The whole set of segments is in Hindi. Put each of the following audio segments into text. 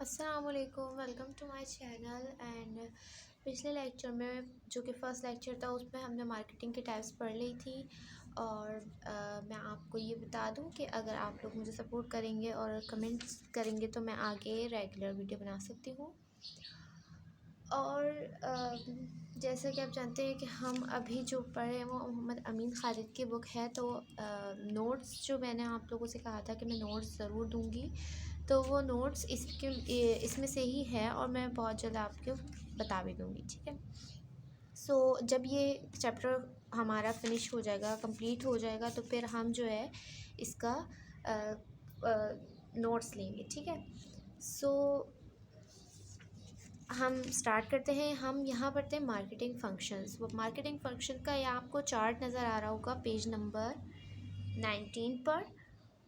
अस्सलामुअलैकुम, welcome to my channel. And पिछले लेक्चर में जो कि फ़र्स्ट लेक्चर था उसमें हमने मार्केटिंग की टाइप्स पढ़ ली थी। और मैं आपको ये बता दूं कि अगर आप लोग मुझे सपोर्ट करेंगे और कमेंट्स करेंगे तो मैं आगे रेगुलर वीडियो बना सकती हूँ। और जैसे कि आप जानते हैं कि हम अभी जो पढ़ रहे हैं वो मोहम्मद अमीन खालिद की बुक है। तो नोट्स जो मैंने आप लोगों से कहा था कि मैं नोट्स ज़रूर दूंगी, तो वो नोट्स इसमें से ही है और मैं बहुत जल्द आपको बता भी दूंगी, ठीक है। सो जब ये चैप्टर हमारा फिनिश हो जाएगा, कंप्लीट हो जाएगा, तो फिर हम जो है इसका नोट्स लेंगे, ठीक है। सो हम स्टार्ट करते हैं। हम यहाँ पढ़ते हैं मार्केटिंग फंक्शंस। वो मार्केटिंग फंक्शन का यहाँ आपको चार्ट नज़र आ रहा होगा पेज नंबर 19 पर।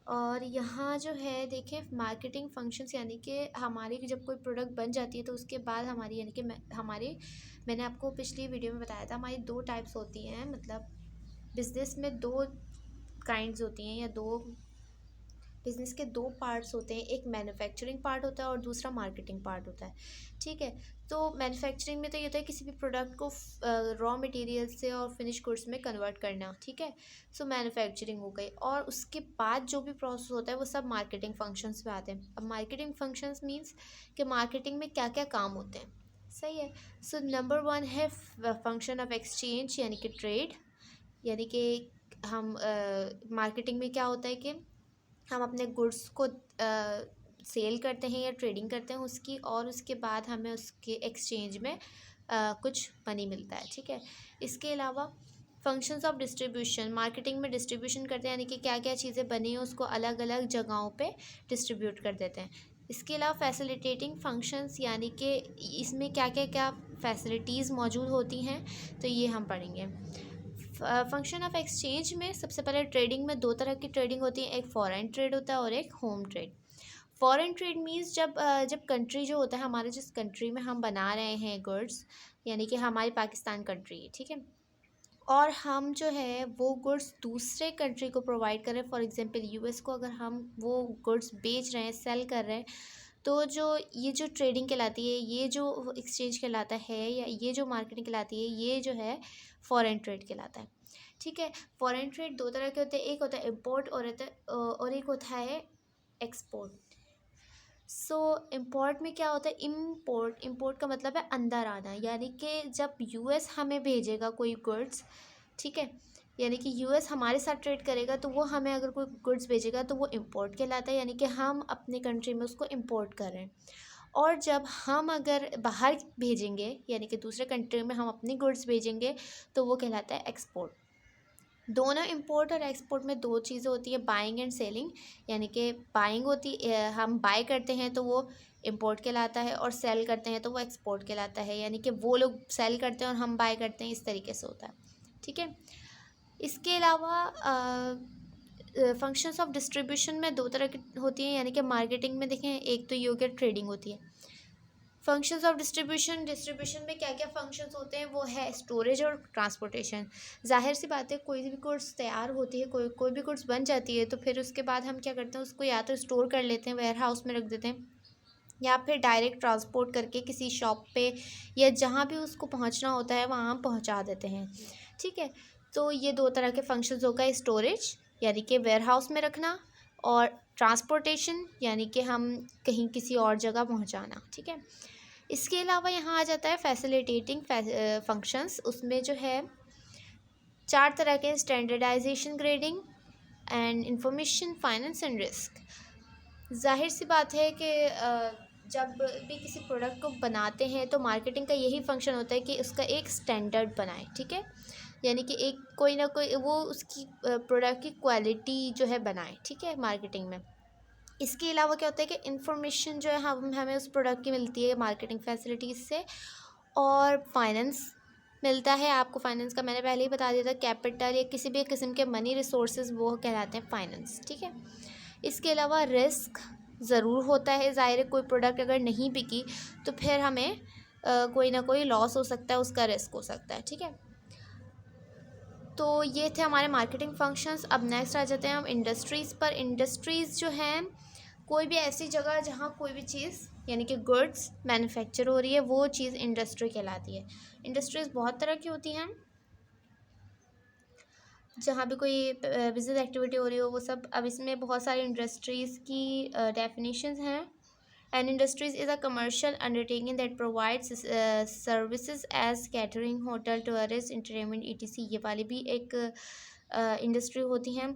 और यहाँ जो है देखें, मार्केटिंग फंक्शंस यानी कि हमारी जब कोई प्रोडक्ट बन जाती है तो उसके बाद हमारी यानी कि मैंने आपको पिछली वीडियो में बताया था हमारी दो टाइप्स होती हैं। मतलब बिज़नेस में दो काइंड्स होती हैं, या दो बिज़नेस के दो पार्ट्स होते हैं। एक मैन्युफैक्चरिंग पार्ट होता है और दूसरा मार्केटिंग पार्ट होता है, ठीक है। तो मैन्युफैक्चरिंग में तो ये होता है किसी भी प्रोडक्ट को रॉ मटेरियल से और फिनिश गुड्स में कन्वर्ट करना, ठीक है। सो मैन्युफैक्चरिंग हो गई, और उसके बाद जो भी प्रोसेस होता है वो सब मार्केटिंग फंक्शंस में आते हैं। अब मार्केटिंग फंक्शंस मीन्स कि मार्केटिंग में क्या क्या काम होते हैं, सही है। सो नंबर 1 है फंक्शन ऑफ एक्सचेंज यानी कि ट्रेड। यानी कि हम मार्केटिंग में क्या होता है कि हम अपने गुड्स को सेल करते हैं या ट्रेडिंग करते हैं उसकी, और उसके बाद हमें उसके एक्सचेंज में कुछ मनी मिलता है, ठीक है। इसके अलावा फंक्शंस ऑफ डिस्ट्रीब्यूशन, मार्केटिंग में डिस्ट्रीब्यूशन करते हैं, यानी कि क्या क्या चीज़ें बनी हैं उसको अलग अलग जगहों पे डिस्ट्रीब्यूट कर देते हैं। इसके अलावा फैसिलिटेटिंग फंक्शंस, यानी कि इसमें क्या क्या क्या फैसिलिटीज़ मौजूद होती हैं, तो ये हम पढ़ेंगे। फंक्शन ऑफ एक्सचेंज में सबसे पहले ट्रेडिंग में दो तरह की ट्रेडिंग होती है, एक फॉरेन ट्रेड होता है और एक home trade. Foreign trade means जब कंट्री जो होता है हमारे, जिस कंट्री में हम बना रहे हैं गुड्स, यानी कि हमारी पाकिस्तान कंट्री है, ठीक है, और हम जो है वो गुड्स दूसरे कंट्री को प्रोवाइड करें। फॉर एग्जांपल यूएस को अगर हम वो गुड्स बेच रहे हैं, सेल कर रहे हैं, तो ये जो ट्रेडिंग कहलाती है, ये जो एक्सचेंज कहलाता है, या ये जो मार्केटिंग कहलाती है, ये जो है फॉरेन ट्रेड कहलाता है, ठीक है। फॉरेन ट्रेड दो तरह के होते हैं, एक होता है इम्पोर्ट और एक होता है एक्सपोर्ट। सो इम्पोर्ट में क्या होता है, इम्पोर्ट का मतलब है अंदर आना, यानी कि जब यूएस हमें भेजेगा कोई गुड्स, ठीक है, यानी कि यूएस हमारे साथ ट्रेड करेगा तो वो हमें अगर कोई गुड्स भेजेगा तो वो इम्पोर्ट कहलाता है, यानी कि हम अपने कंट्री में उसको इम्पोर्ट कर रहे हैं। और जब हम अगर बाहर भेजेंगे, यानी कि दूसरे कंट्री में हम अपनी गुड्स भेजेंगे, तो वो कहलाता है एक्सपोर्ट। दोनों इंपोर्ट और एक्सपोर्ट में दो चीज़ें होती है, बाइंग एंड सेलिंग। यानी कि बाइंग होती हम बाय करते हैं तो वो इंपोर्ट कहलाता है, और सेल करते हैं तो वो एक्सपोर्ट कहलाता है। यानी कि वो लोग सेल करते हैं और हम बाय करते हैं, इस तरीके से होता है, ठीक है। इसके अलावा फंक्शंस ऑफ डिस्ट्रीब्यूशन में दो तरह की होती हैं, यानी कि मार्केटिंग में देखें, एक तो ये हो गया ट्रेडिंग होती है। फंक्शंस ऑफ डिस्ट्रीब्यूशन में क्या क्या फंक्शंस होते हैं, वो है स्टोरेज और ट्रांसपोर्टेशन। जाहिर सी बात है, कोई भी गुड्स तैयार होती है, कोई भी गुड्स बन जाती है, तो फिर उसके बाद हम क्या करते हैं, उसको या तो स्टोर कर लेते हैं, वेयर हाउस में रख देते हैं, या फिर डायरेक्ट ट्रांसपोर्ट करके किसी शॉप पे या जहाँ भी उसको पहुँचना होता है वहाँ हम पहुँचा देते हैं, ठीक है। तो ये दो तरह के फंक्शंस होगा, स्टोरेज यानी कि वेयर हाउस में रखना, और ट्रांसपोर्टेशन यानी कि हम कहीं किसी और जगह पहुँचाना, ठीक है। इसके अलावा यहाँ आ जाता है फैसिलिटेटिंग फंक्शंस। उसमें जो है चार तरह के, standardisation, grading and information, finance and risk. जाहिर सी बात है कि जब भी किसी प्रोडक्ट को बनाते हैं तो मार्केटिंग का यही फंक्शन होता है कि उसका एक स्टैंडर्ड बनाए, ठीक है। यानी कि एक कोई ना कोई वो उसकी प्रोडक्ट की क्वालिटी जो है बनाए, ठीक है, मार्केटिंग में। इसके अलावा क्या होता है कि इन्फॉर्मेशन जो है हमें उस प्रोडक्ट की मिलती है मार्केटिंग फैसिलिटीज़ से, और फाइनेंस मिलता है आपको। फाइनेंस का मैंने पहले ही बता दिया था, कैपिटल या किसी भी किस्म के मनी रिसोर्सेज वो कहलाते हैं फाइनेंस, ठीक है। इसके अलावा रिस्क ज़रूर होता है, ज़ाहिर है कोई प्रोडक्ट अगर नहीं बिकी तो फिर हमें कोई ना कोई लॉस हो सकता है, उसका रिस्क हो सकता है, ठीक है। तो ये थे हमारे मार्केटिंग फंक्शंस। अब नेक्स्ट आ जाते हैं हम इंडस्ट्रीज़ पर। इंडस्ट्रीज़ जो हैं कोई भी ऐसी जगह जहाँ कोई भी चीज़ यानी कि गुड्स मैन्युफैक्चर हो रही है, वो चीज़ इंडस्ट्री कहलाती है। इंडस्ट्रीज़ बहुत तरह की होती हैं, जहाँ भी कोई बिजनेस एक्टिविटी हो रही हो वो सब। अब इसमें बहुत सारी इंडस्ट्रीज़ की डेफिनेशंस हैं। An industries is a commercial undertaking that provides services as catering, hotel, tourist, entertainment, ETC. ये वाली भी एक इंडस्ट्री होती हैं।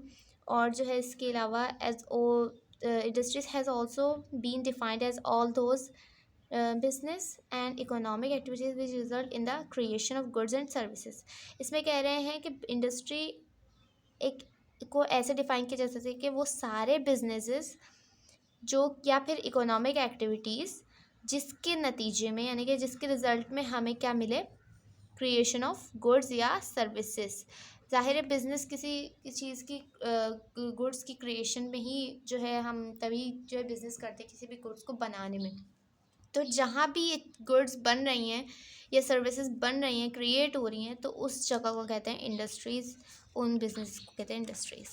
और जो है इसके अलावा as oh industries has also been defined as all those business and economic activities which result in the creation of goods and services। इसमें कह रहे हैं कि इंडस्ट्री एक को ऐसे डिफाइन किया जा सकता है कि वो सारे बिजनेसेस जो या फिर इकोनॉमिक एक्टिविटीज़ जिसके नतीजे में यानी कि जिसके रिज़ल्ट में हमें क्या मिले, क्रिएशन ऑफ गुड्स या सर्विसेज। ज़ाहिर है बिज़नेस किसी चीज़ की गुड्स की क्रिएशन में ही जो है हम तभी जो है बिज़नेस करते हैं किसी भी गुड्स को बनाने में। तो जहाँ भी ये गुड्स बन रही हैं या सर्विसेज बन रही हैं, क्रिएट हो रही हैं, तो उस जगह को कहते हैं इंडस्ट्रीज़, उन बिजनेस को कहते हैं इंडस्ट्रीज़।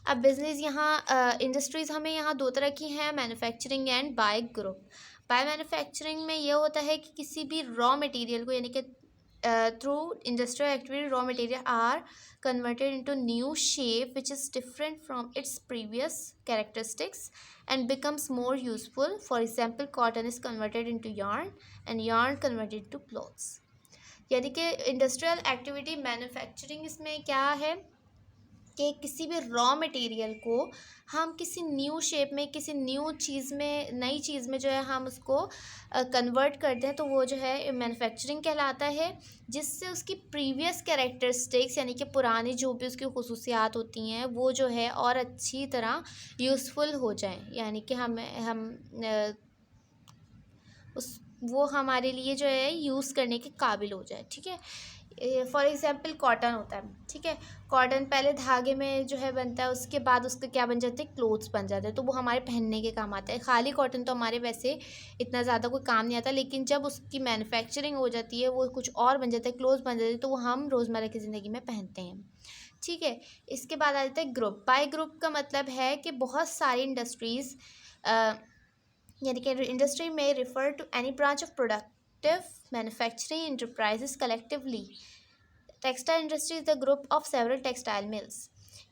अब बिजनेस यहाँ इंडस्ट्रीज़ हमें यहाँ दो तरह की हैं, manufacturing and by group. By manufacturing में ये होता है कि किसी भी रॉ मटेरियल को यानी कि through industrial activity raw material are converted into new shape which is different from its previous characteristics and becomes more useful. For example, cotton is converted into yarn and yarn converted into clothes। यानी कि इंडस्ट्रियल एक्टिविटी मैन्युफैक्चरिंग इसमें क्या है कि किसी भी रॉ मटेरियल को हम किसी न्यू शेप में, किसी न्यू चीज़ में, नई चीज़ में जो है हम उसको कन्वर्ट करते हैं, तो वो जो है मैन्युफैक्चरिंग कहलाता है। जिससे उसकी प्रीवियस कैरेक्टरिस्टिक्स यानी कि पुरानी जो भी उसकी खुसूसियात होती हैं वो जो है और अच्छी तरह यूज़फुल हो जाएं, यानी कि हम उस वो हमारे लिए जो है यूज़ करने के काबिल हो जाए। ठीक है, फॉर एग्ज़ाम्पल कॉटन होता है। ठीक है, कॉटन पहले धागे में जो है बनता है, उसके बाद उसके क्या बन जाते हैं, क्लोथ्स बन जाते हैं, तो वो हमारे पहनने के काम आता है। खाली कॉटन तो हमारे वैसे इतना ज़्यादा कोई काम नहीं आता, लेकिन जब उसकी मैन्युफैक्चरिंग हो जाती है, वो कुछ और बन जाता है, क्लोथ्स बन जाते हैं, तो वो हम रोज़मर्रा की ज़िंदगी में पहनते हैं। ठीक है, इसके बाद आ जाता है ग्रुप। बाय ग्रुप का मतलब है कि बहुत सारी इंडस्ट्रीज़ यानी कि इंडस्ट्री में refer to any branch of productive manufacturing enterprises collectively. Textile industry is the group of several textile mills.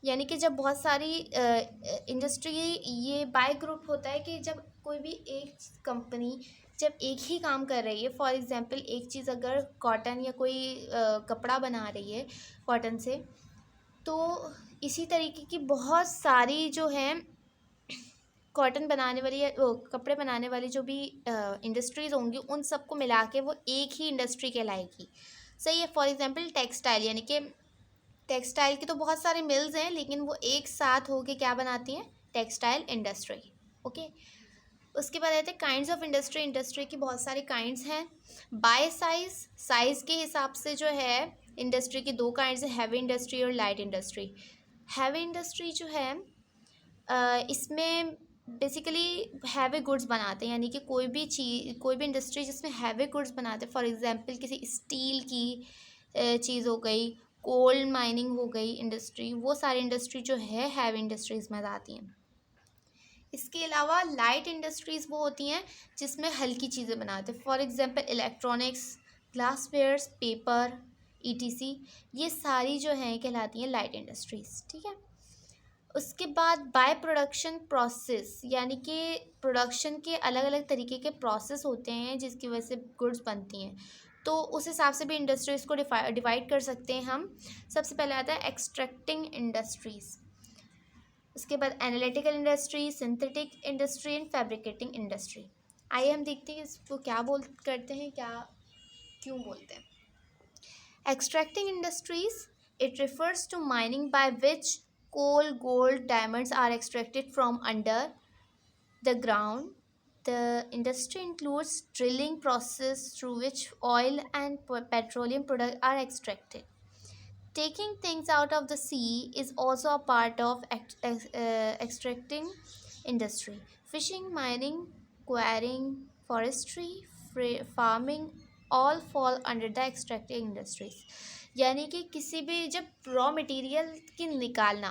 यानी कि जब बहुत सारी इंडस्ट्री, ये बाय ग्रुप होता है कि जब कोई भी एक कंपनी जब एक ही काम कर रही है, फॉर एग्जांपल एक चीज़ अगर कॉटन या कोई कपड़ा बना रही है कॉटन से, तो इसी तरीके की बहुत सारी जो हैं कॉटन बनाने वाली या कपड़े बनाने वाली जो भी इंडस्ट्रीज़ होंगी, उन सबको मिला के वो एक ही इंडस्ट्री कहलाएगी। सही है। फॉर एग्जांपल टेक्सटाइल, यानी कि टेक्सटाइल की तो बहुत सारे मिल्स हैं, लेकिन वो एक साथ होके क्या बनाती हैं, टेक्सटाइल इंडस्ट्री। ओके, उसके बाद आते हैं काइंड्स ऑफ इंडस्ट्री। इंडस्ट्री की बहुत सारी काइंड्स हैं। बाय साइज़ के हिसाब से जो है इंडस्ट्री की दो काइंड्स हैं, हैवी इंडस्ट्री और लाइट इंडस्ट्री। हैवी इंडस्ट्री जो है इसमें बेसिकली हैवी गुड्स बनाते हैं, यानी कि कोई भी इंडस्ट्री जिसमें हैवी गुड्स बनाते हैं, फॉर एग्जांपल किसी स्टील की चीज़ हो गई, कोल माइनिंग हो गई इंडस्ट्री, वो सारी इंडस्ट्री जो है हैवी इंडस्ट्रीज़ में आती हैं। इसके अलावा लाइट इंडस्ट्रीज़ वो होती हैं जिसमें हल्की चीज़ें बनाते हैं, for example electronics, glasswares, paper, ETC. ये सारी जो हैं कहलाती हैं लाइट इंडस्ट्रीज़। ठीक है, उसके बाद बाय प्रोडक्शन प्रोसेस, यानी कि प्रोडक्शन के अलग अलग तरीके के प्रोसेस होते हैं जिसकी वजह से गुड्स बनती हैं, तो उस हिसाब से भी इंडस्ट्रीज़ को डिवाइड कर सकते हैं हम। सबसे पहले आता है एक्सट्रैक्टिंग इंडस्ट्रीज़, उसके बाद analytical industry, synthetic industry and fabricating industry. आइए हम देखते हैं इसको क्या करते हैं, क्यों बोलते हैं। Extracting industries, it refers to mining by which coal, gold, diamonds are extracted from under the ground. The industry includes drilling process through which oil and petroleum products are extracted. Taking things out of the sea is also a part of extracting industry. Fishing, mining, quarrying, forestry, farming all fall under the extracting industries। यानी कि किसी भी जब रॉ मटेरियल की निकालना,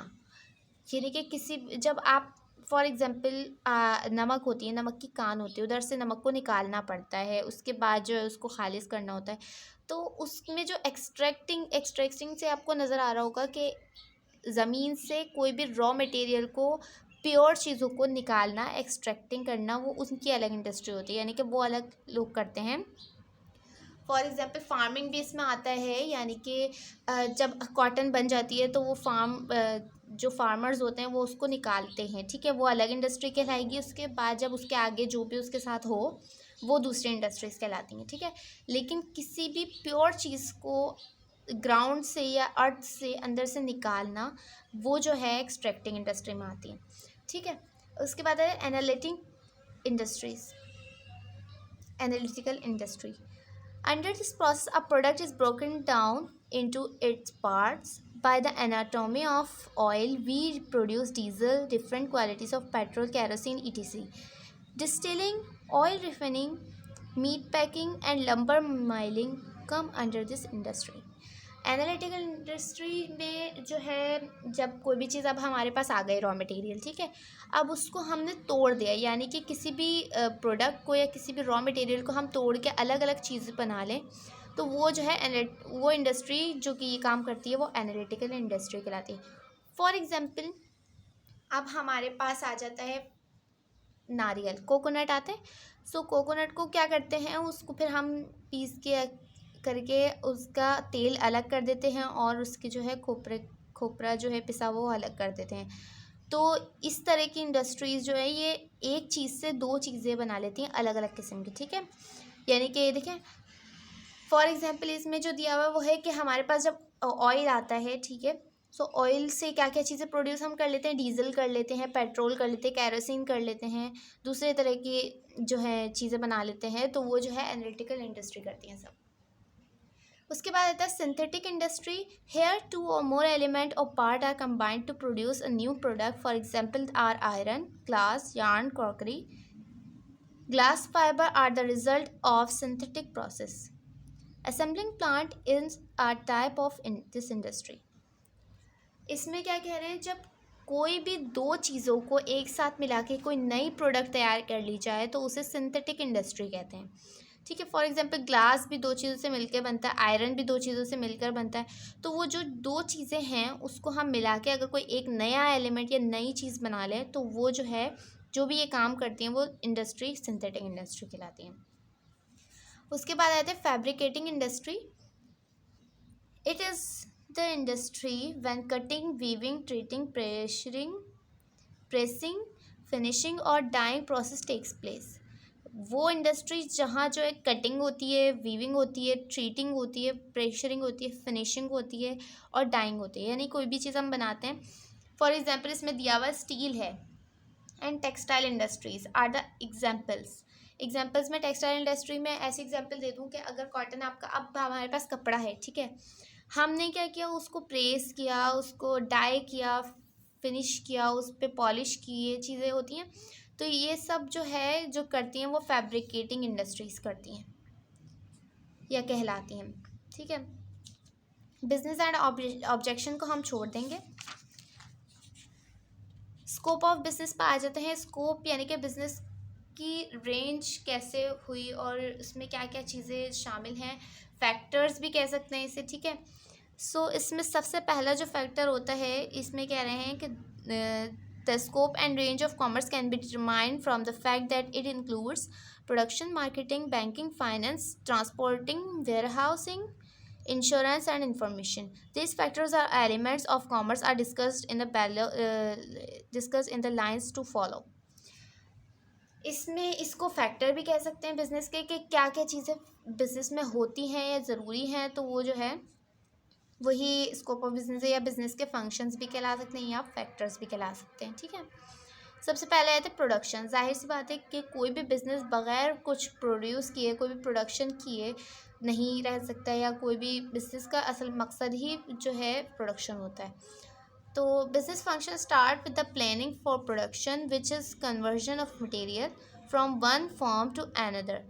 यानी कि जब आप फॉर एग्ज़ाम्पल नमक होती है, नमक की कान होती है, उधर से नमक को निकालना पड़ता है, उसके बाद जो है उसको खालिज करना होता है। तो उसमें जो एक्सट्रैक्टिंग से आपको नज़र आ रहा होगा कि ज़मीन से कोई भी रॉ मटेरियल को, प्योर चीज़ों को निकालना, एक्सट्रैक्टिंग करना, वो उनकी अलग इंडस्ट्री होती है, यानी कि वो अलग लोग करते हैं। फॉर एग्ज़ाम्पल फार्मिंग भी इसमें आता है, यानी कि जब कॉटन बन जाती है तो वो जो फार्मर्स होते हैं वो उसको निकालते हैं, ठीक है, वो अलग इंडस्ट्री कहलाएगी। उसके बाद जब उसके आगे जो भी उसके साथ हो वो दूसरी इंडस्ट्रीज़ कहलाती हैं, ठीक है। लेकिन किसी भी प्योर चीज़ को ग्राउंड से या अर्थ से अंदर से निकालना, वो जो है एक्सट्रैक्टिंग इंडस्ट्री में आती है, ठीक है। उसके बाद है analytical industry. Under this process, a product is broken down into its parts. By the anatomy of oil, we produce diesel, different qualities of petrol, kerosene, etc. Distilling, oil refining, meat packing, and lumber milling come under this industry. Analytical industry में जो है, जब कोई भी चीज़ अब हमारे पास आ गई रॉ मटेरियल, ठीक है, अब उसको हमने तोड़ दिया, यानी कि किसी भी प्रोडक्ट को या किसी भी रॉ मटेरियल को हम तोड़ के अलग अलग चीज़ें बना लें, तो वो जो है वो इंडस्ट्री जो कि ये काम करती है वो एनालिटिकल इंडस्ट्री कहलाती है। फॉर एग्ज़ाम्पल, अब हमारे पास आ जाता है नारियल, कोकोनट आते हैं। सो कोकोनट को क्या करते हैं, उसको फिर हम पीस के करके उसका तेल अलग कर देते हैं और उसकी जो है खोपरा जो है पिसा वो अलग कर देते हैं। तो इस तरह की इंडस्ट्रीज़ जो है ये एक चीज़ से दो चीज़ें बना लेती हैं अलग अलग किस्म की, ठीक है। यानी कि देखें, फॉर एग्जांपल इसमें जो दिया हुआ है वो है कि हमारे पास जब ऑयल आता है, ठीक है, सो ऑयल से क्या क्या चीज़ें प्रोड्यूस हम कर लेते हैं, डीजल कर लेते हैं, पेट्रोल कर लेते हैं, कैरोसिन कर लेते हैं, दूसरे तरह की जो है चीज़ें बना लेते हैं, तो वो जो है एनालिटिकल इंडस्ट्री करती हैं सब। उसके बाद आता है synthetic industry. Here 2 or more element or part are combined to produce a new product. For example are iron, glass, yarn, crockery. Glass fiber are the result of synthetic process. Assembling plant is a type of this industry. इसमें क्या कह रहे हैं, जब कोई भी दो चीज़ों को एक साथ मिला के कोई नई प्रोडक्ट तैयार कर ली जाए तो उसे सिंथेटिक इंडस्ट्री कहते हैं, ठीक है। फॉर एग्जांपल ग्लास भी दो चीज़ों से मिलकर बनता है, आयरन भी दो चीज़ों से मिलकर बनता है। तो वो जो दो चीज़ें हैं उसको हम मिला के अगर कोई एक नया एलिमेंट या नई चीज़ बना ले तो वो जो है, जो भी ये काम करती हैं वो इंडस्ट्री सिंथेटिक इंडस्ट्री कहलाती हैं। उसके बाद आते हैं fabricating industry. It is the industry when cutting, weaving, treating, pressing, finishing और dyeing process takes place. वो इंडस्ट्री जहाँ जो है कटिंग होती है, वीविंग होती है, ट्रीटिंग होती है, प्रेशरिंग होती है, फिनिशिंग होती है और डाइंग होती है, यानी कोई भी चीज़ हम बनाते हैं। फॉर एग्जांपल इसमें दिया हुआ स्टील है। And textile industries are the examples में टेक्सटाइल इंडस्ट्री में ऐसे एग्जाम्पल दे दूँ कि अगर कॉटन आपका, अब हमारे पास कपड़ा है, ठीक है, हमने क्या किया, उसको प्रेस किया, उसको डाई किया, फिनिश किया, उस पर पॉलिश की, ये चीज़ें होती हैं। तो ये सब जो है जो करती हैं वो फैब्रिकेटिंग इंडस्ट्रीज़ करती हैं या कहलाती हैं, ठीक है। बिजनेस एंड ऑब्जेक्शन को हम छोड़ देंगे। स्कोप ऑफ बिजनेस पर आ जाते हैं। स्कोप यानी कि बिजनेस की रेंज कैसे हुई और उसमें क्या क्या चीज़ें शामिल हैं, फैक्टर्स भी कह सकते हैं इसे, ठीक है। सो इसमें सबसे पहला जो फैक्टर होता है, इसमें कह रहे हैं कि the scope and range of commerce can be determined from the fact that it includes production, marketing, banking, finance, transporting, warehousing, insurance and information. These factors are elements of commerce are discussed in the lines to follow. इसमें इसको फैक्टर भी कह सकते हैं बिजनेस के, कि क्या क्या चीज़ें बिजनेस में होती हैं या ज़रूरी हैं, तो वो जो है वही स्कोप ऑफ बिजनेस है, या बिजनेस के फंक्शंस भी कहला सकते हैं या फैक्टर्स भी कहला सकते हैं, ठीक है। सबसे पहले आते हैं प्रोडक्शन। जाहिर सी बात है कि कोई भी बिज़नेस बगैर कुछ प्रोड्यूस किए, कोई भी प्रोडक्शन किए नहीं रह सकता, या कोई भी बिज़नेस का असल मकसद ही जो है प्रोडक्शन होता है। तो business function start with the planning for production which is conversion of material from one form to another,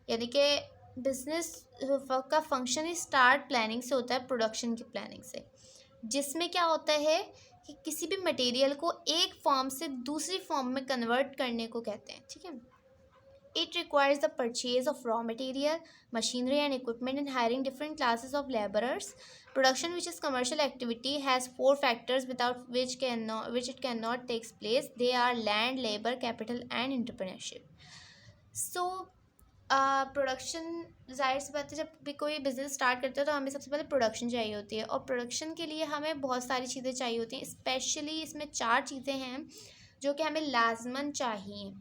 यानी कि बिजनेस का फंक्शन ही स्टार्ट प्लानिंग से होता है, प्रोडक्शन की प्लानिंग से, जिसमें क्या होता है कि किसी भी मटेरियल को एक फॉर्म से दूसरी फॉर्म में कन्वर्ट करने को कहते हैं, ठीक है। It requires the purchase of raw material, machinery and equipment and hiring different classes of laborers. Production, which is commercial activity, has four factors without which it cannot takes place. They are land, labor, capital and entrepreneurship. So production, जाहिर सी बात है, जब भी कोई बिज़नेस स्टार्ट करते हो तो हमें सबसे पहले प्रोडक्शन चाहिए होती है, और प्रोडक्शन के लिए हमें बहुत सारी चीज़ें चाहिए होती हैं। स्पेशली इसमें 4 चीज़ें हैं जो कि हमें लाजमन चाहिए।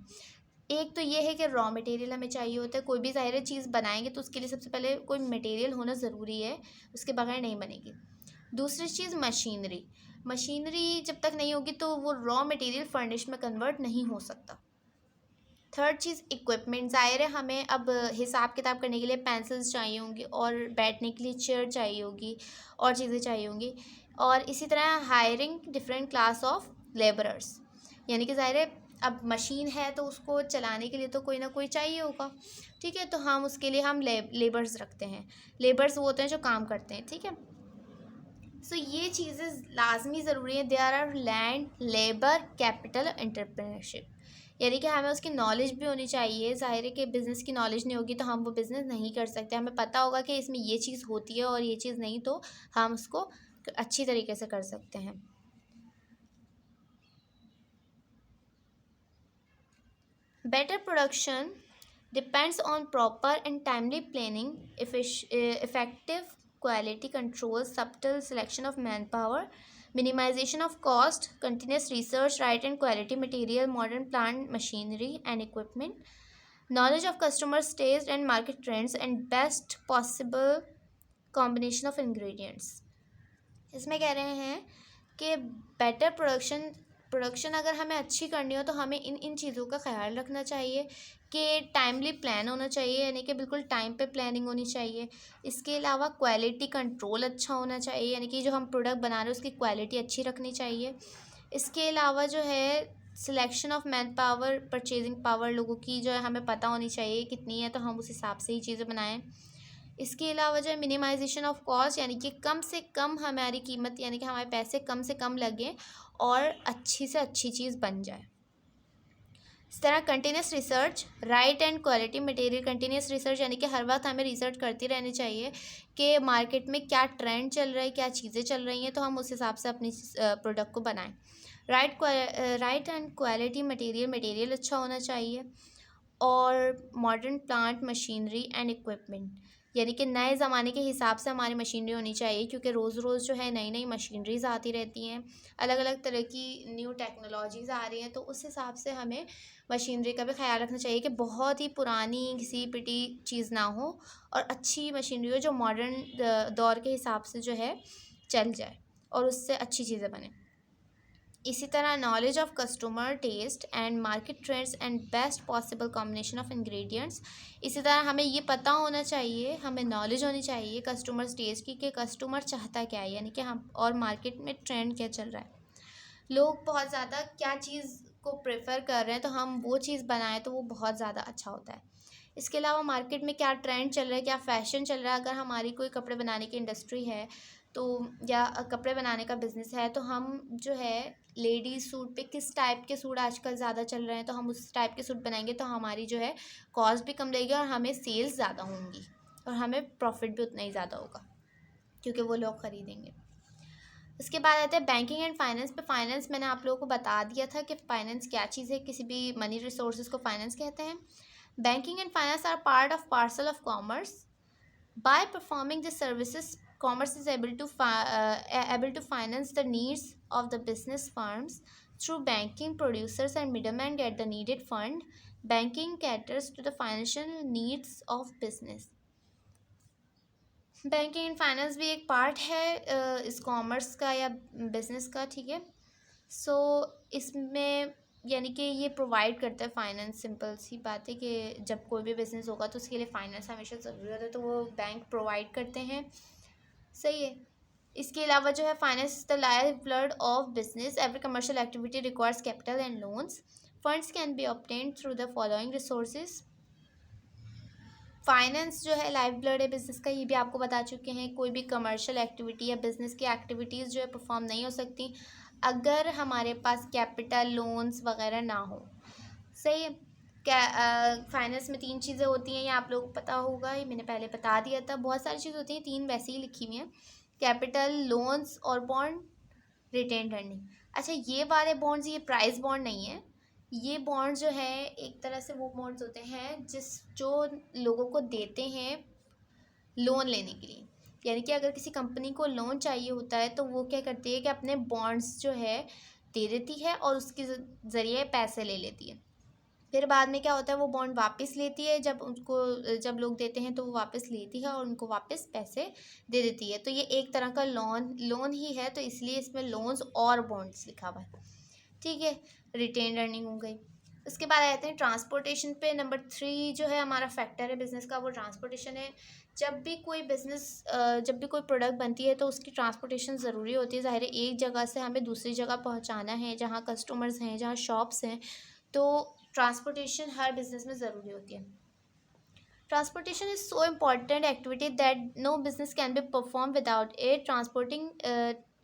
एक तो ये है कि रॉ मटेरियल हमें चाहिए होता है। कोई भी ज़ाहिर चीज़ बनाएंगे तो उसके लिए सबसे पहले कोई मटेरियल होना ज़रूरी है, उसके बगैर नहीं बनेगी। दूसरी चीज़ मशीनरी, मशीनरी जब तक नहीं होगी तो वो रॉ मटेरियल फर्निश में कन्वर्ट नहीं हो सकता। थर्ड चीज़ इक्विपमेंट, ज़ाहिर है हमें अब हिसाब किताब करने के लिए पेंसिल्स चाहिए होंगी, और बैठने के लिए चेयर चाहिए होगी, और चीज़ें चाहिए होंगी। और इसी तरह hiring different class of labourers, यानी कि ज़ाहिर है अब मशीन है तो उसको चलाने के लिए तो कोई ना कोई चाहिए होगा, ठीक है। तो हम उसके लिए हम लेबर्स रखते हैं। लेबर्स वो होते हैं जो काम करते हैं, ठीक है। सो ये चीज़ें लाजमी ज़रूरी है। There are land, labour, capital, entrepreneurship, यानी कि हमें उसकी नॉलेज भी होनी चाहिए। ज़ाहिर है कि बिज़नेस की नॉलेज नहीं होगी तो हम वो बिज़नेस नहीं कर सकते। हमें पता होगा कि इसमें ये चीज़ होती है और ये चीज़ नहीं, तो हम उसको अच्छी तरीके से कर सकते हैं। Better production depends on proper and timely planning, effective quality control, subtle selection of manpower, minimization of cost, continuous research, right and quality material, modern plant machinery and equipment, knowledge of customers' taste and market trends, and best possible combination of ingredients. इसमें कह रहे हैं कि बेटर प्रोडक्शन अगर हमें अच्छी करनी हो तो हमें इन चीज़ों का ख्याल रखना चाहिए कि टाइमली प्लान होना चाहिए, यानी कि बिल्कुल टाइम पे प्लानिंग होनी चाहिए। इसके अलावा क्वालिटी कंट्रोल अच्छा होना चाहिए, यानी कि जो हम प्रोडक्ट बना रहे हैं उसकी क्वालिटी अच्छी रखनी चाहिए। इसके अलावा जो है selection of man power, purchasing power लोगों की जो है हमें पता होनी चाहिए कितनी है, तो हम उस हिसाब से ही चीज़ें बनाएं। इसके अलावा जो है मिनिमाइजेशन ऑफ कॉस्ट, यानी कि कम से कम हमारी कीमत, यानी कि हमारे पैसे कम से कम लगें और अच्छी से अच्छी चीज़ बन जाए। इस तरह continuous research, right and quality material. Continuous research यानी कि हर वक्त हमें रिसर्च करती रहनी चाहिए कि मार्केट में क्या ट्रेंड चल रहा है, क्या चीज़ें चल रही हैं, तो हम उस हिसाब से अपनी प्रोडक्ट को बनाएं। राइट एंड क्वालिटी मटेरियल अच्छा होना चाहिए। और modern plant machinery and equipment, यानी कि नए ज़माने के हिसाब से हमारी मशीनरी होनी चाहिए, क्योंकि रोज़ रोज़ जो है नई नई मशीनरीज आती रहती हैं, अलग अलग तरह की न्यू टेक्नोलॉजीज़ आ रही हैं, तो उस हिसाब से हमें मशीनरी का भी ख्याल रखना चाहिए कि बहुत ही पुरानी घिसी पिटी चीज़ ना हो, और अच्छी मशीनरी हो जो मॉडर्न दौर के हिसाब से जो है चल जाए और उससे अच्छी चीज़ें बने। इसी तरह knowledge of customer taste and market trends and best possible combination of ingredients. इसी तरह हमें ये पता होना चाहिए, हमें नॉलेज होनी चाहिए कस्टमर्स टेस्ट की कि कस्टमर चाहता क्या है, यानी कि हम और मार्केट में ट्रेंड क्या चल रहा है, लोग बहुत ज़्यादा क्या चीज़ को प्रेफर कर रहे हैं, तो हम वो चीज़ बनाएं तो वो बहुत ज़्यादा अच्छा होता है। इसके अलावा मार्केट में क्या ट्रेंड चल रहा है, क्या फ़ैशन चल रहा है। अगर हमारी कोई कपड़े बनाने की इंडस्ट्री है तो, या कपड़े बनाने का बिज़नेस है, तो हम जो है लेडीज़ सूट पे किस टाइप के सूट आजकल ज़्यादा चल रहे हैं, तो हम उस टाइप के सूट बनाएंगे तो हमारी जो है कॉस्ट भी कम रहेगी और हमें सेल्स ज़्यादा होंगी और हमें प्रॉफिट भी उतना ही ज़्यादा होगा, क्योंकि वो लोग ख़रीदेंगे। इसके बाद आते हैं बैंकिंग एंड फाइनेंस पे। फाइनेंस मैंने आप लोगों को बता दिया था कि फाइनेंस क्या चीज़ है, किसी भी मनी रिसोर्सेज को फाइनेंस कहते हैं। Banking and finance are part of parcel of commerce. By performing the services, commerce is able to finance the needs of the business firms through banking. Producers and middlemen get the needed fund. Banking caters to the financial needs of business. Banking and finance भी एक पार्ट है इस कॉमर्स का या बिज़नेस का, ठीक है। सो इसमें यानी कि ये प्रोवाइड करता है फाइनेंस। सिंपल सी बात है कि जब कोई भी बिज़नेस होगा तो उसके लिए फ़ाइनेंस हमेशा ज़रूरी होता है, तो वो बैंक प्रोवाइड करते हैं, सही है। इसके अलावा जो है finance the life blood of business. Every commercial activity requires capital and loans. Funds can be obtained through the following resources. Finance जो है लाइफ ब्लड है बिज़नेस का, ये भी आपको बता चुके हैं। कोई भी कमर्शियल एक्टिविटी या बिज़नेस की एक्टिविटीज़ जो है परफॉर्म नहीं हो सकती अगर हमारे पास कैपिटल लोन्स वगैरह ना हो। सही है। क्या फाइनेंस में 3 चीज़ें होती हैं, ये आप लोगों को पता होगा, ये मैंने पहले बता दिया था। बहुत सारी चीज़ें होती हैं, 3 वैसे ही लिखी हुई हैं, कैपिटल, लोन्स और बॉन्ड, रिटेन अर्निंग। अच्छा, ये वाले बॉन्ड्स ये प्राइस बॉन्ड नहीं है। ये बॉन्ड जो है एक तरह से वो बॉन्ड्स होते हैं जो लोगों को देते हैं लोन लेने के लिए। यानी कि अगर किसी कंपनी को लोन चाहिए होता है तो वो क्या करती है कि अपने बॉन्ड्स जो है दे देती है और उसके ज़रिए पैसे ले लेती है। फिर बाद में क्या होता है, वो बॉन्ड वापस लेती है, जब लोग देते हैं तो वो वापस लेती है और उनको वापस पैसे दे देती है। तो ये एक तरह का लोन ही है, तो इसलिए इसमें लोन्स और बॉन्ड्स लिखा हुआ है। ठीक है, रिटेन अर्निंग हो गई। उसके बाद आते हैं ट्रांसपोर्टेशन पे। नंबर 3 जो है हमारा फैक्टर है बिज़नेस का, वो ट्रांसपोर्टेशन है। जब भी कोई प्रोडक्ट बनती है तो उसकी ट्रांसपोर्टेशन ज़रूरी होती है। ज़ाहिर है, एक जगह से हमें दूसरी जगह पहुंचाना है, जहां कस्टमर्स हैं, जहां शॉप्स हैं, तो ट्रांसपोर्टेशन हर बिज़नेस में ज़रूरी होती है। Transportation is so important activity that no business can be performed without it. Transporting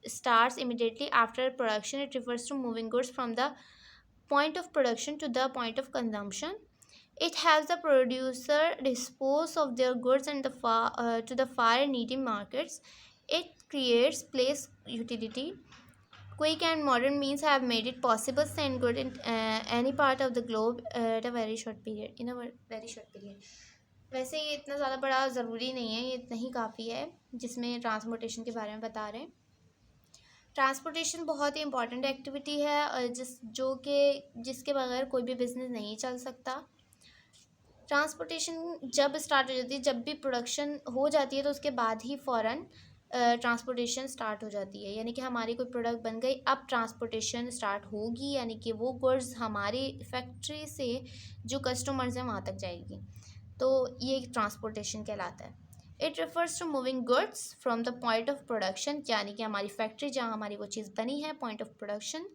starts immediately after production. It refers to moving goods from the point of production to the point of consumption. It helps the producer dispose of their goods and to the far and needy markets. It creates place utility. Quick and modern means have made it possible to send goods in any part of the globe at a very short period. In a very short period. वैसे ये इतना ज़्यादा बड़ा ज़रूरी नहीं है, ये इतना ही काफ़ी है जिसमें ट्रांसपोर्टेशन के बारे में बता रहे हैं। ट्रांसपोर्टेशन बहुत ही इंपॉर्टेंट एक्टिविटी है और जिसके बगैर कोई भी बिज़नेस नहीं चल सकता। ट्रांसपोर्टेशन जब स्टार्ट हो जाती है, जब भी प्रोडक्शन हो जाती है तो उसके बाद ही फ़ौरन ट्रांसपोर्टेशन स्टार्ट हो जाती है। यानी कि हमारी कोई प्रोडक्ट बन गई, अब ट्रांसपोर्टेशन स्टार्ट होगी, यानी कि वो गुड्स हमारी फैक्ट्री से जो कस्टमर्स हैं वहाँ तक जाएगी, तो ये ट्रांसपोर्टेशन कहलाता है। It refers to moving goods from the point of production, यानी कि हमारी फैक्ट्री जहाँ हमारी वो चीज़ बनी है, point of production,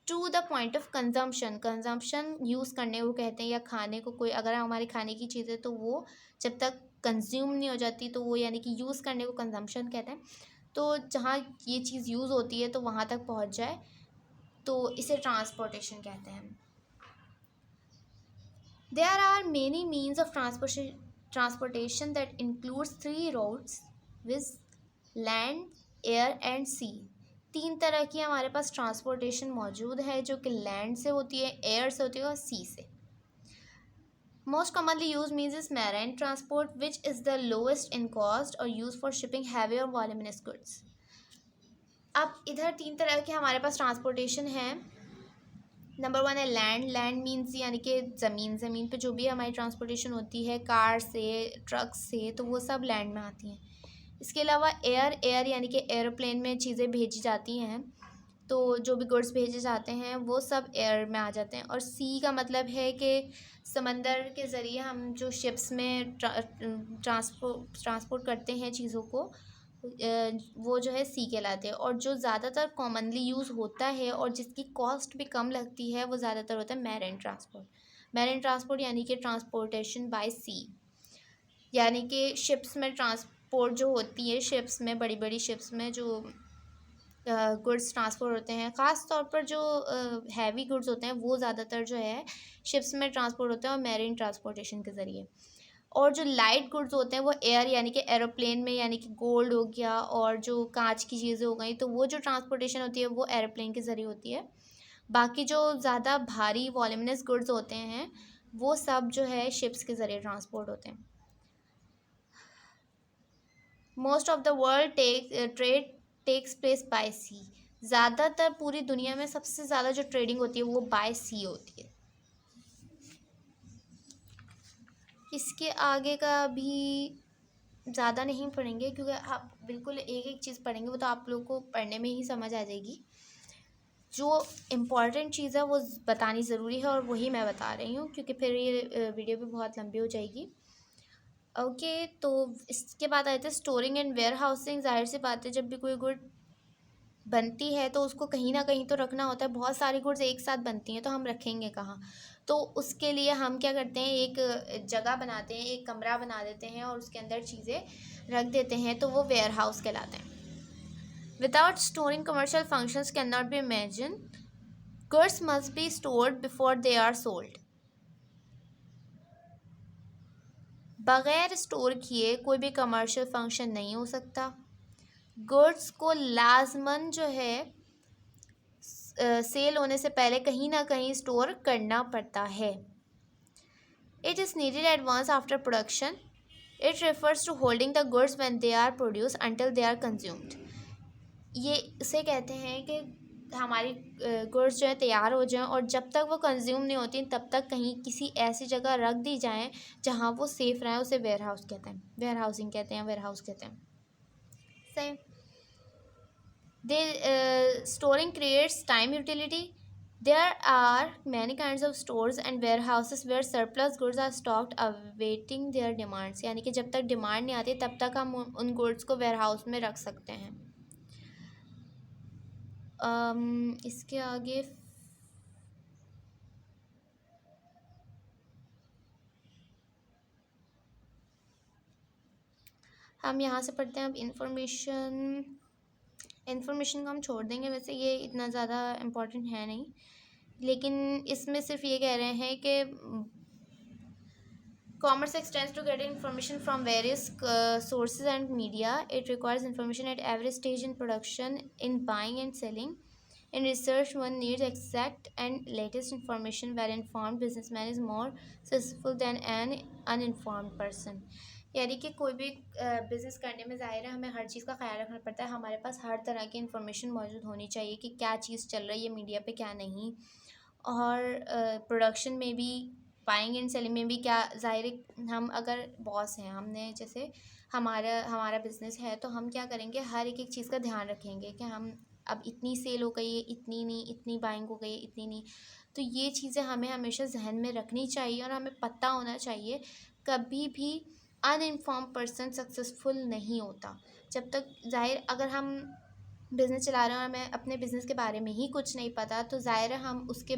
to the point of consumption use करने को कहते हैं, या खाने को, कोई अगर हमारी खाने की चीज़ है तो वो जब तक कंज्यूम नहीं हो जाती तो वो यानी कि यूज़ करने को कंजम्पशन कहते हैं। तो जहाँ ये चीज़ यूज़ होती है तो वहाँ तक पहुँच जाए तो इसे ट्रांसपोर्टेशन कहते हैं। There are many means of transportation that includes 3 routes, with land, air and sea. 3 तरह की हमारे पास ट्रांसपोर्टेशन मौजूद है, जो कि लैंड से होती है, एयर से होती है और सी से। Most commonly used means is marine transport, which is the lowest in cost or used for shipping heavy or voluminous goods. अब इधर 3 तरह के हमारे पास ट्रांसपोर्टेशन है। नंबर 1 है लैंड मीन्स यानी कि ज़मीन पे जो भी हमारी ट्रांसपोर्टेशन होती है, कार से, ट्रक से, तो वो सब लैंड में आती हैं। इसके अलावा एयर यानी कि एरोप्लेन में चीज़ें भेजी जाती हैं, तो जो भी गुड्स भेजे जाते हैं वो सब एयर में आ जाते हैं। और सी का मतलब है कि समंदर के ज़रिए हम जो शिप्स में ट्रांसपोर्ट करते हैं चीज़ों को, वो जो है सी कहलाते हैं। और जो ज़्यादातर कॉमनली यूज़ होता है और जिसकी कॉस्ट भी कम लगती है वो ज़्यादातर होता है मैरीन ट्रांसपोर्ट यानी कि ट्रांसपोर्टेशन बाय सी, यानी कि शिप्स में ट्रांसपोर्ट जो होती है, शिप्स में, बड़ी बड़ी शिप्स में जो गुड्स ट्रांसपोर्ट होते हैं, ख़ास तौर पर जो हैवी गुड्स होते हैं वो ज़्यादातर जो है शिप्स में ट्रांसपोर्ट होते हैं और मैरीन ट्रांसपोर्टेशन के ज़रिए। और जो लाइट गुड्स होते हैं वो एयर यानी कि एरोप्लेन में, यानी कि गोल्ड हो गया और जो कांच की चीज़ें हो गई, तो वो जो ट्रांसपोर्टेशन होती है वो एरोप्लेन के ज़रिए होती है। बाकी जो ज़्यादा भारी वॉल्यूमिनस गुड्स होते हैं वो सब जो है शिप्स के ज़रिए ट्रांसपोर्ट होते हैं। Most of the world trade takes place by sea. ज़्यादातर पूरी दुनिया में सबसे ज़्यादा जो ट्रेडिंग होती है वो बाय सी होती है। इसके आगे का भी ज़्यादा नहीं पढ़ेंगे क्योंकि आप बिल्कुल एक एक चीज़ पढ़ेंगे वो तो आप लोगों को पढ़ने में ही समझ आ जाएगी। जो इम्पॉर्टेंट चीज़ है वो बतानी ज़रूरी है और वही मैं बता रही हूँ, क्योंकि फिर ये वीडियो भी बहुत लंबी हो जाएगी। ओके, तो इसके बाद आए थे स्टोरिंग एंड वेयर हाउसिंग। ज़ाहिर सी बात है, जब भी कोई गुड बनती है तो उसको कहीं ना कहीं तो रखना होता है। बहुत सारी गुड्स एक साथ बनती हैं तो हम रखेंगे कहाँ, तो उसके लिए हम क्या करते हैं, एक जगह बनाते हैं, एक कमरा बना देते हैं और उसके अंदर चीज़ें रख देते हैं, तो वो वेयर हाउस कहलाते हैं। Without storing, commercial functions cannot be imagined. Goods must be stored before they are sold. बगैर स्टोर किए कोई भी कमर्शियल फंक्शन नहीं हो सकता. गुड्स को लाजमन जो है सेल होने से पहले कहीं ना कहीं स्टोर करना पड़ता है. It is needed advance after production. It refers to holding the goods when they are produce until they are consumed. ये इसे कहते हैं कि हमारी गुड्स जो है तैयार हो जाएं और जब तक वो कंज्यूम नहीं होती तब तक कहीं किसी ऐसी जगह रख दी जाएं जहां वो सेफ रहें. उसे वेयर हाउस कहते हैं, वेयर हाउसिंग कहते हैं, वेयर हाउस कहते हैं. सही. They storing creates time utility. There are many kinds of stores and warehouses where surplus goods are stocked awaiting their demands. यानी कि जब तक डिमांड नहीं आती तब तक हम उन गुड्स को वेयर हाउस में रख सकते हैं. इसके आगे हम यहाँ से पढ़ते हैं. अब इन्फॉर्मेशन को हम छोड़ देंगे, वैसे ये इतना ज़्यादा इम्पोर्टेंट है नहीं, लेकिन इसमें सिर्फ ये कह रहे हैं कि commerce extends to getting information from various sources and media. It requires information at every stage in production, in buying and selling. In research, one needs exact and latest information. Well-informed businessman is more successful than an uninformed person. यानी कि कोई भी बिज़नेस करने में ज़ाहिर है हमें हर चीज़ का ख्याल रखना पड़ता है. हमारे पास हर तरह की इन्फॉर्मेशन मौजूद होनी चाहिए कि क्या चीज़ चल रही है मीडिया पे, क्या नहीं. और प्रोडक्शन में भी, बाइंग एंड सेलिंग में भी, क्या ज़ाहिर हम अगर बॉस हैं, हमने जैसे हमारा बिज़नेस है तो हम क्या करेंगे, हर एक चीज़ का ध्यान रखेंगे कि हम अब इतनी सेल हो गई है, इतनी नहीं, इतनी बाइंग हो गई है, इतनी नहीं. तो ये चीज़ें हमें हमेशा जहन में रखनी चाहिए और हमें पता होना चाहिए. कभी भी अनइन्फॉर्म पर्सन सक्सेसफुल नहीं होता. जब तक ज़ाहिर अगर हम बिज़नेस चला रहे हैं और हमें अपने बिज़नेस के बारे में ही कुछ नहीं पता तो ज़ाहिर है हम उसके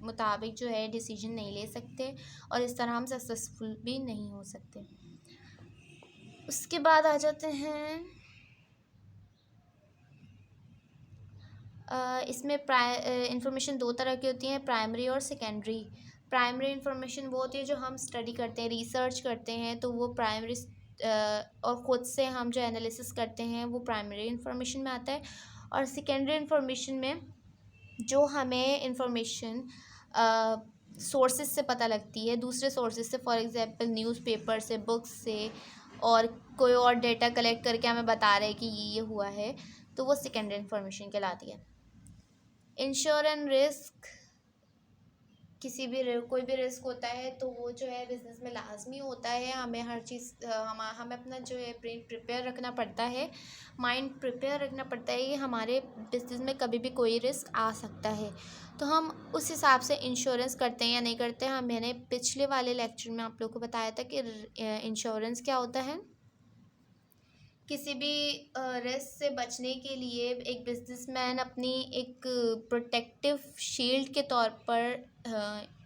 मुताबिक जो है डिसीजन नहीं ले सकते और इस तरह हम सक्सेसफुल भी नहीं हो सकते. उसके बाद आ जाते हैं इसमें इंफॉर्मेशन दो तरह की होती हैं, प्राइमरी और सेकेंडरी. प्राइमरी इन्फॉर्मेशन वो होती है जो हम स्टडी करते हैं, रिसर्च करते हैं, तो वो प्राइमरी और ख़ुद से हम जो एनालिसिस करते हैं वो प्राइमरी इन्फॉर्मेशन में आता है. और सेकेंडरी इन्फॉर्मेशन में जो हमें इन्फॉर्मेशन सोर्सेज से पता लगती है, दूसरे सोर्सेज से, फॉर एग्ज़ाम्पल न्यूज़पेपर से, बुक्स से, और कोई और डेटा कलेक्ट करके हमें बता रहे हैं कि ये हुआ है, तो वो सेकेंडरी इन्फॉर्मेशन कहलाती है. इंश्योरेंस रिस्क, कोई भी रिस्क होता है तो वो जो है बिज़नेस में लाजमी होता है. हमें हर चीज़ हमें अपना जो है ब्रेन प्रिपेयर रखना पड़ता है, माइंड प्रिपेयर रखना पड़ता है कि हमारे बिज़नेस में कभी भी कोई रिस्क आ सकता है. तो हम उस हिसाब से इंश्योरेंस करते हैं या नहीं करते हैं. मैंने पिछले वाले लेक्चर में आप लोगों को बताया था कि इंश्योरेंस क्या होता है. किसी भी रिस्क से बचने के लिए एक बिजनेसमैन अपनी एक प्रोटेक्टिव शील्ड के तौर पर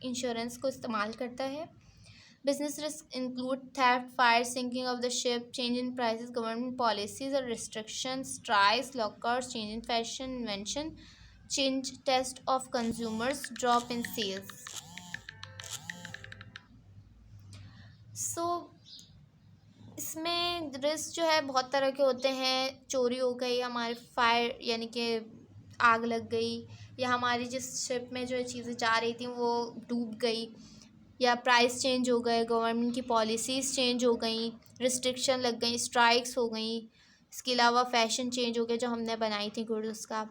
इंश्योरेंस को इस्तेमाल करता है. Business risk include theft, fire, sinking of the ship, change in prices, government policies और restrictions, strikes, lockouts, change in fashion, invention, change taste of consumers, drop in sales. So इसमें रिस्क जो है बहुत तरह के होते हैं. चोरी हो गई, हमारे फायर यानी कि आग लग गई, या हमारी जिस शिप में जो चीज़ें जा रही थी वो डूब गई, या प्राइस चेंज हो गए, गवर्नमेंट की पॉलिसीज़ चेंज हो गई, रिस्ट्रिक्शन लग गई, स्ट्राइक्स हो गई. इसके अलावा फ़ैशन चेंज हो गया जो हमने बनाई थी गुड्स का,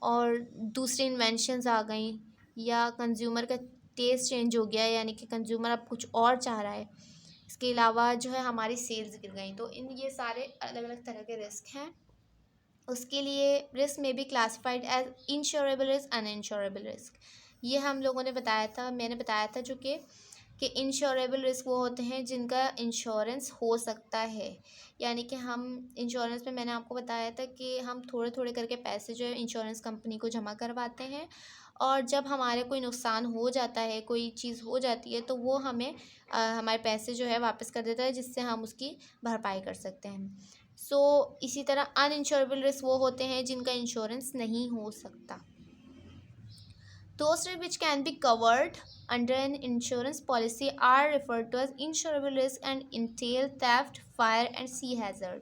और दूसरी इन्वेंशंस आ गई, या कंज्यूमर का टेस्ट चेंज हो गया, यानी कि कंज्यूमर अब कुछ और चाह रहा है. इसके अलावा जो है हमारी सेल्स गिर गई. तो ये सारे अलग अलग तरह के रिस्क हैं. उसके लिए रिस्क में भी classified as insurable risk, uninsurable risk. ये हम लोगों ने बताया था, मैंने बताया था जो कि इंश्योरेबल रिस्क वो होते हैं जिनका इंश्योरेंस हो सकता है. यानी कि हम इंश्योरेंस में मैंने आपको बताया था कि हम थोड़े थोड़े करके पैसे जो है इंश्योरेंस कंपनी को जमा करवाते हैं, और जब हमारे कोई नुकसान हो जाता है, कोई चीज़ हो जाती है, तो वो हमें हमारे पैसे जो है वापस कर देता है, जिससे हम उसकी भरपाई कर सकते हैं. सो इसी तरह अनइंश्योरेबल रिस्क वो होते हैं जिनका इंश्योरेंस नहीं हो सकता। Those risks which can be covered under an insurance policy are referred to as insurable risk and entail theft, fire and sea hazard.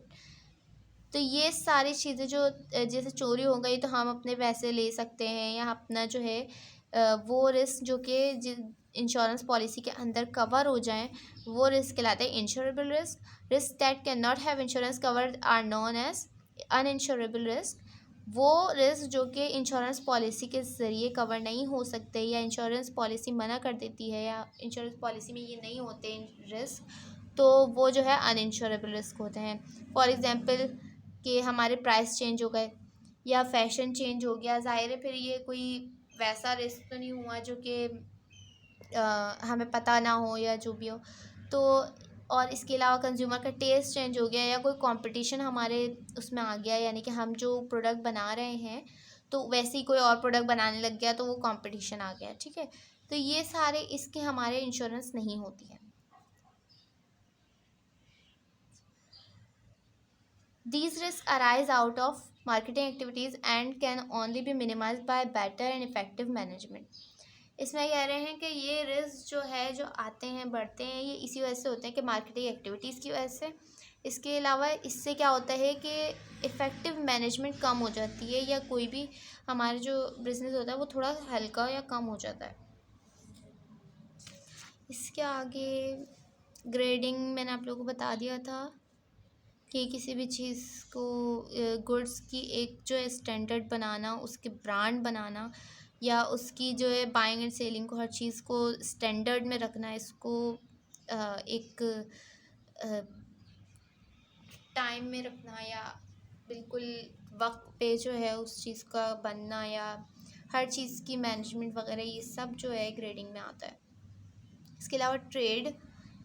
तो ये सारी चीज़ें जो जैसे चोरी हो गई तो हम अपने पैसे ले सकते हैं, या अपना जो है वो रिस्क जो कि इंश्योरेंस पॉलिसी के अंदर कवर हो जाएं, वो रिस्क कहलाते हैं insurable risk. Risk that can not have insurance cover are known as uninsurable risk. वो रिस्क जो कि इंश्योरेंस पॉलिसी के ज़रिए कवर नहीं हो सकते, या इंश्योरेंस पॉलिसी मना कर देती है, या इंश्योरेंस पॉलिसी में ये नहीं होते रिस्क, तो वो जो है अनइंश्योरेबल रिस्क होते हैं। फॉर एग्ज़ाम्पल कि हमारे प्राइस चेंज हो गए या फैशन चेंज हो गया, ज़ाहिर है फिर ये कोई वैसा रिस्क तो नहीं हुआ जो कि हमें पता ना हो या जो भी हो। तो और इसके अलावा कंज्यूमर का टेस्ट चेंज हो गया, या कोई कंपटीशन हमारे उसमें आ गया, यानी कि हम जो प्रोडक्ट बना रहे हैं तो वैसे ही कोई और प्रोडक्ट बनाने लग गया तो वो कंपटीशन आ गया, ठीक है। तो ये सारे इसके हमारे इंश्योरेंस नहीं होती है। These risks arise out of marketing activities and can only be minimized by better and effective management. इसमें कह रहे हैं कि ये रिस्क जो है जो आते हैं बढ़ते हैं, ये इसी वजह से होते हैं कि मार्केटिंग एक्टिविटीज़ की वजह से। इसके अलावा इससे क्या होता है कि इफ़ेक्टिव मैनेजमेंट कम हो जाती है, या कोई भी हमारा जो बिज़नेस होता है वो थोड़ा हल्का या कम हो जाता है। इसके आगे ग्रेडिंग मैंने आप लोगों को बता दिया था कि किसी भी चीज़ को गुड्स की एक जो है स्टैंडर्ड बनाना, उसके ब्रांड बनाना, या उसकी जो है बाइंग एंड सेलिंग को, हर चीज़ को स्टैंडर्ड में रखना, इसको एक टाइम में रखना, या बिल्कुल वक्त पे जो है उस चीज़ का बनना, या हर चीज़ की मैनेजमेंट वगैरह, ये सब जो है ग्रेडिंग में आता है। इसके अलावा ट्रेड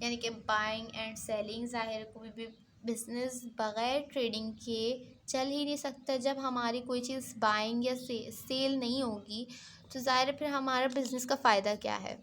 यानी कि बाइंग एंड सेलिंग, ज़ाहिर कोई भी बिज़नेस बग़ैर ट्रेडिंग के चल ही नहीं सकता। जब हमारी कोई चीज़ बाइंग या सेल नहीं होगी तो ज़ाहिर फिर हमारा बिज़नेस का फ़ायदा क्या है।